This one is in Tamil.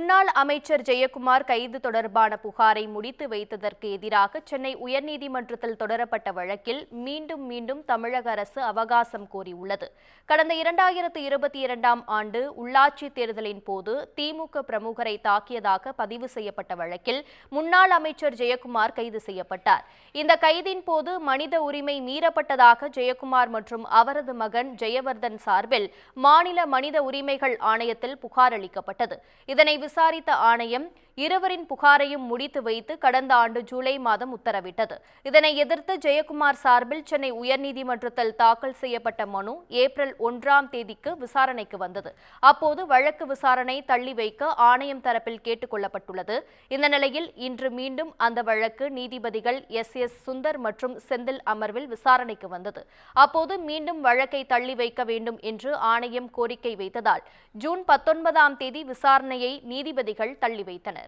முன்னாள் அமைச்சர் ஜெயக்குமார் கைது தொடர்பான புகாரை முடித்து வைத்ததற்கு எதிராக சென்னை உயர்நீதிமன்றத்தில் தொடரப்பட்ட வழக்கில் மீண்டும் தமிழக அரசு அவகாசம் கோரியுள்ளது. கடந்த 2022ஆம் ஆண்டு உள்ளாட்சி தேர்தலின் போது திமுக பிரமுகரை தாக்கியதாக பதிவு செய்யப்பட்ட வழக்கில் முன்னாள் அமைச்சர் ஜெயக்குமார் கைது செய்யப்பட்டார். இந்த கைதின் போது மனித உரிமை மீறப்பட்டதாக ஜெயக்குமார் மற்றும் அவரது மகன் ஜெயவர்தன் சார்பில் மாநில மனித உரிமைகள் ஆணையத்தில் புகார் அளிக்கப்பட்டது. இதனை விசாரித்த ஆணையம் இருவரின் புகாரையும் முடித்து வைத்து கடந்த ஆண்டு ஜூலை மாதம் உத்தரவிட்டது. இதனை எதிர்த்து ஜெயக்குமார் சார்பில் சென்னை உயர்நீதிமன்றத்தில் தாக்கல் செய்யப்பட்ட மனு ஏப்ரல் 1ஆம் தேதிக்கு விசாரணைக்கு வந்தது. அப்போது வழக்கு விசாரணை தள்ளி வைக்க ஆணையம் தரப்பில் கேட்டுக் கொள்ளப்பட்டுள்ளது. இந்த நிலையில் இன்று மீண்டும் அந்த வழக்கு நீதிபதிகள் எஸ் சுந்தர் மற்றும் செந்தில் அமர்வில் விசாரணைக்கு வந்தது. அப்போது மீண்டும் வழக்கை தள்ளி வைக்க வேண்டும் என்று ஆணையம் கோரிக்கை வைத்ததால் ஜூன் 19ஆம் தேதி விசாரணையை நீதிபதிகள் தள்ளி வைத்தனர்.